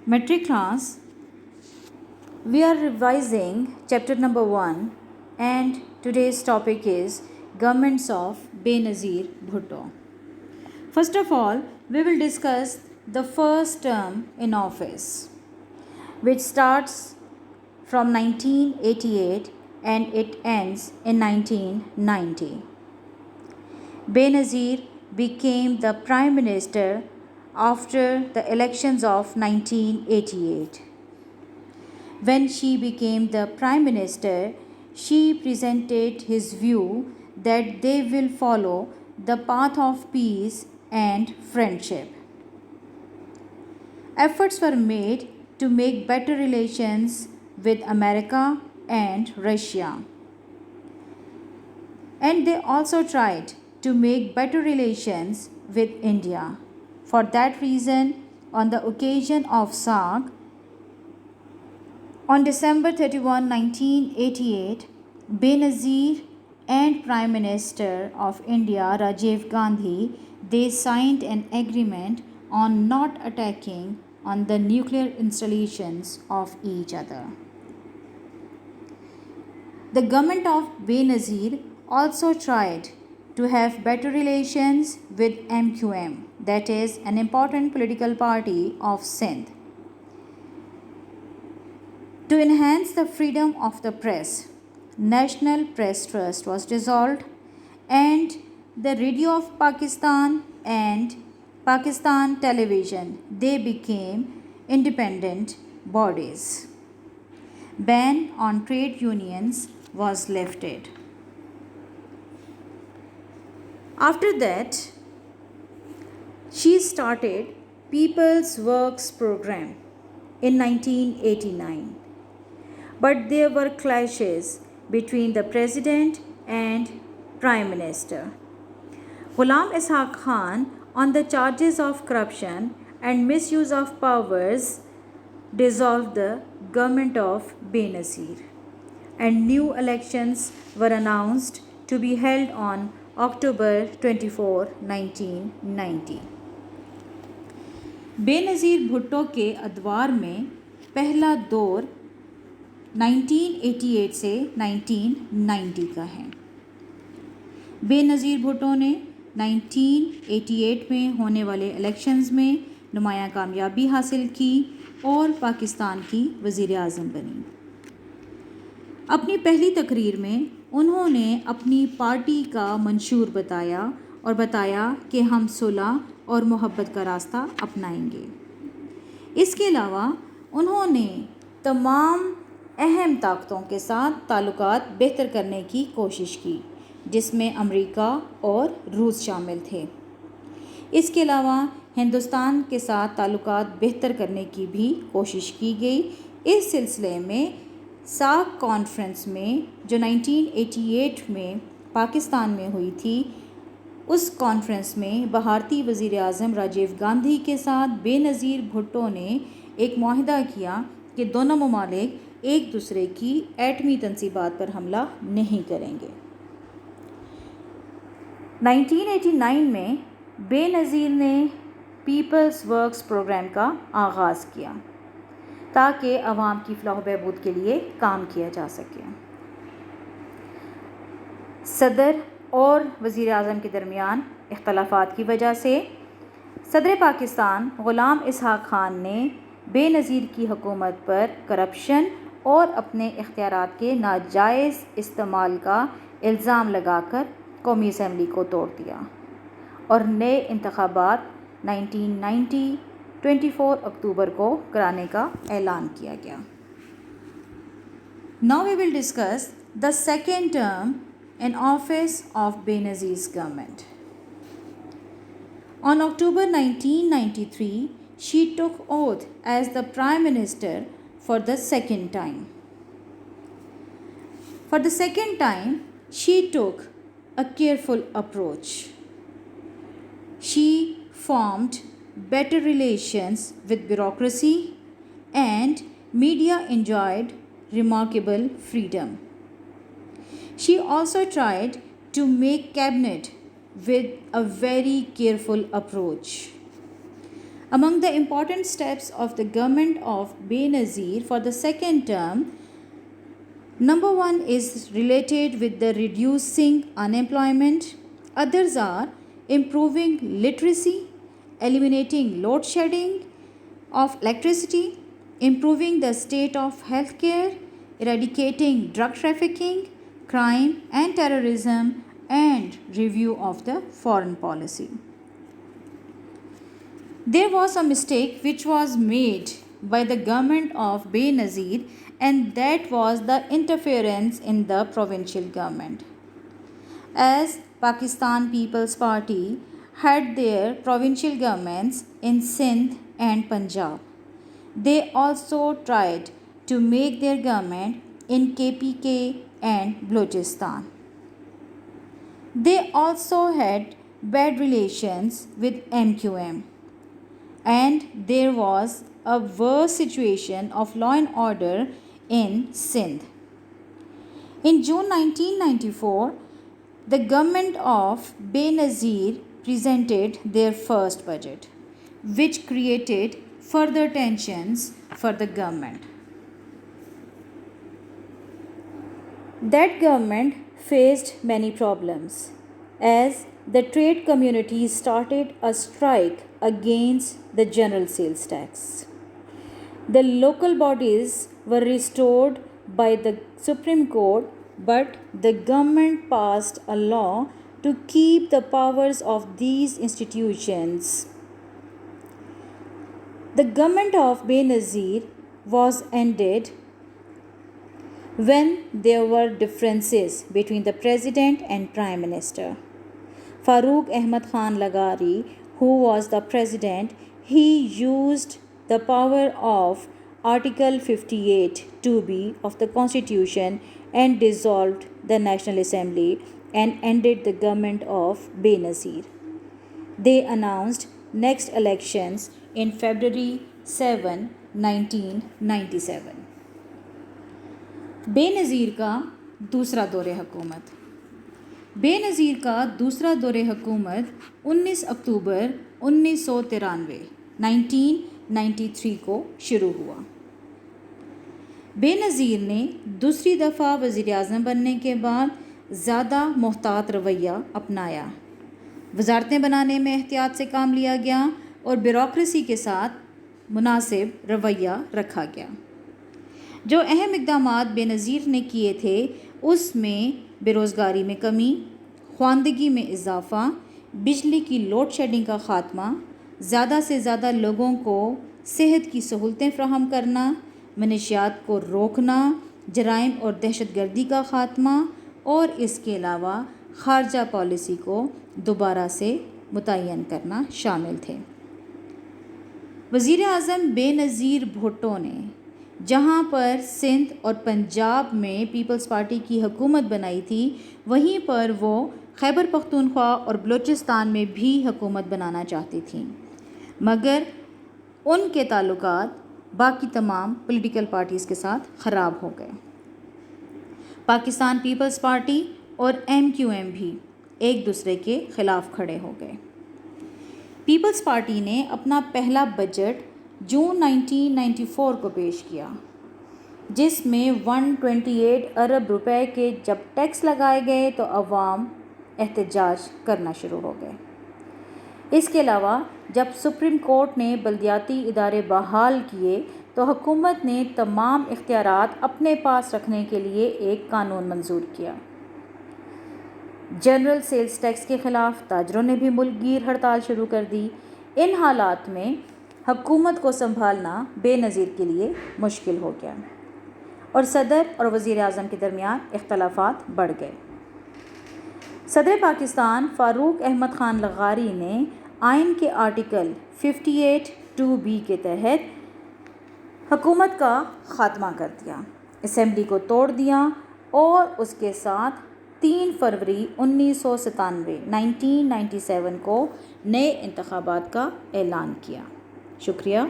Metric class, we are revising chapter number 1 and today's topic is Governments of Benazir Bhutto. First of all, we will discuss the first term in office, which starts from 1988 and it ends in 1990. Benazir became the Prime Minister after the elections of 1988. When she became the Prime Minister, she presented his view that they will follow the path of peace and friendship. Efforts were made to make better relations with America and Russia. And they also tried to make better relations with India. For that reason, on the occasion of SAARC, on December 31, 1988, Benazir and Prime Minister of India Rajiv Gandhi, they signed an agreement on not attacking on the nuclear installations of each other. The government of Benazir also tried to have better relations with MQM, that is an important political party of Sindh. To enhance the freedom of the press, National Press Trust was dissolved and the Radio of Pakistan and Pakistan Television, they became independent bodies. Ban on trade unions was lifted. After that, she started People's Works Program in 1989. But there were clashes between the President and Prime Minister. Ghulam Ishaq Khan, on the charges of corruption and misuse of powers, dissolved the government of Benazir, and new elections were announced to be held on October 24, 1990. Benazir Bhutto के अदवार में पहला दौर 1988 से 1990 का है. बेनज़ीर भुट्टो ने 1988 में होने वाले इलेक्शंस में नुमायां कामयाबी हासिल की और पाकिस्तान की वज़ीर आज़म बनी. अपनी पहली तकरीर में उन्होंने अपनी पार्टी का मंशूर बताया और बताया कि हम सुलह और मोहब्बत का रास्ता अपनाएंगे. इसके अलावा उन्होंने तमाम अहम ताकतों के साथ ताल्लुकात बेहतर करने की कोशिश की, जिसमें अमेरिका और रूस शामिल थे. इसके अलावा हिंदुस्तान के साथ ताल्लुकात बेहतर करने की भी कोशिश की गई. इस सिलसिले में सार्क कॉन्फ्रेंस में जो 1988 में पाकिस्तान में हुई थी, उस कॉन्फ्रेंस में भारतीय वज़ीर आज़म राजीव गांधी के साथ बेनज़ीर भुट्टो ने एक मुआहदा किया कि दोनों ममालिक एक दूसरे की एटमी तनसीबात पर हमला नहीं करेंगे. 1989 में बेनज़ीर ने पीपल्स वर्क्स प्रोग्राम का आगाज़ किया ताकि अवाम की फ़लाह बहबूद के लिए काम किया जा सके. सदर और वज़ीर आज़म के दरमियान इख्तलाफात की वजह से सदर पाकिस्तान ग़ुलाम इसहाक़ खान ने बेनज़ीर की हुकूमत पर करप्शन और अपने इख्तियारात के नाजायज़ इस्तेमाल का इल्ज़ाम लगाकर कौमी असम्बली को तोड़ दिया और नए इंतखाबात 1990 24 अक्टूबर को कराने का ऐलान किया गया. Now we will discuss the second term in office of Benazir's government. On October 1993, she took oath as the Prime Minister for the second time. For the second time, she took a careful approach. She formed better relations with bureaucracy and media enjoyed remarkable freedom. She also tried to make cabinet with a very careful approach. Among the important steps of the government of Benazir for the second term, number one is related with the reducing unemployment. Others are improving literacy, eliminating load shedding of electricity, improving the state of healthcare, eradicating drug trafficking, crime and terrorism, and review of the foreign policy. There was a mistake which was made by the government of Benazir, and that was the interference in the provincial government. As Pakistan People's Party had their provincial governments in Sindh and Punjab, they also tried to make their government in KPK and Balochistan. They also had bad relations with MQM, and there was a worse situation of law and order in Sindh. In June 1994, the government of Benazir presented their first budget, which created further tensions for the government. That government faced many problems, as the trade community started a strike against the general sales tax. The local bodies were restored by the Supreme Court, but the government passed a law to keep the powers of these institutions. The government of Benazir was ended when there were differences between the president and prime minister. Farooq Ahmad Khan Lagari, who was the president, he used the power of Article 58 2B of the Constitution and dissolved the National Assembly and ended the government of Benazir. They announced next elections in February 7, 1997. Benazir का दूसरा दौरे हुकूमत। बेनज़ीर का दूसरा दौरे हुकूमत 19 अक्टूबर 1993 को शुरू हुआ। बेनज़ीर ने दूसरी दफ़ा वज़ीर-ए-आज़म बनने के बाद ज़्यादा मोहतात रवैया अपनाया। वज़ारतें बनाने में एहतियात से काम लिया गया और ब्यूरोक्रेसी के साथ मुनासिब रवैया रखा गया। जो अहम इक़दामात बेनज़ीर ने किए थे उसमें बेरोज़गारी में कमी, ख्वानदगी में इजाफ़ा, बिजली की लोड शेडिंग का ख़ात्मा, ज़्यादा से ज़्यादा लोगों को सेहत की सहूलतें फ़राहम करना, मनशियात को रोकना, जराइम और दहशतगर्दी का ख़ात्मा और इसके अलावा ख़ारजा पॉलिसी को दोबारा से मुतय्यन करना शामिल थे। वज़ीर-ए-आज़म बेनज़ीर भुट्टो ने जहाँ पर सिंध और पंजाब में पीपल्स पार्टी की हुकूमत बनाई थी, वहीं पर वो खैबर पख्तूनख्वा और बलूचिस्तान में भी हुकूमत बनाना चाहती थी, मगर उनके ताल्लुकात बाकी तमाम पॉलिटिकल पार्टीज़ के साथ ख़राब हो गए। पाकिस्तान पीपल्स पार्टी और MQM भी एक दूसरे के ख़िलाफ़ खड़े हो गए। पीपल्स पार्टी ने अपना पहला बजट जून 1994 को पेश किया, जिसमें 128 अरब रुपए के जब टैक्स लगाए गए तो अवाम एहतजाज करना शुरू हो गए। इसके अलावा जब सुप्रीम कोर्ट ने बल्दियाती इदारे बहाल किए तो हुकूमत ने तमाम इख्तियारात अपने पास रखने के लिए एक कानून मंजूर किया। जनरल सेल्स टैक्स के ख़िलाफ़ ताजरों ने भी मुल्कगीर हड़ताल शुरू कर दी। इन हालात में हुकूमत को संभालना बेनज़ीर के लिए मुश्किल हो गया और सदर और वज़ीर-ए-आज़म के दरमियान इख्तलाफात बढ़ गए। सदर पाकिस्तान फ़ारूक अहमद ख़ान लगारी ने आइन के आर्टिकल 58 2B के तहत हुकूमत का ख़ात्मा कर दिया, असेंबली को तोड़ दिया और उसके साथ 3 फरवरी 1997 को नए इंतखाबात का ऐलान किया। शुक्रिया।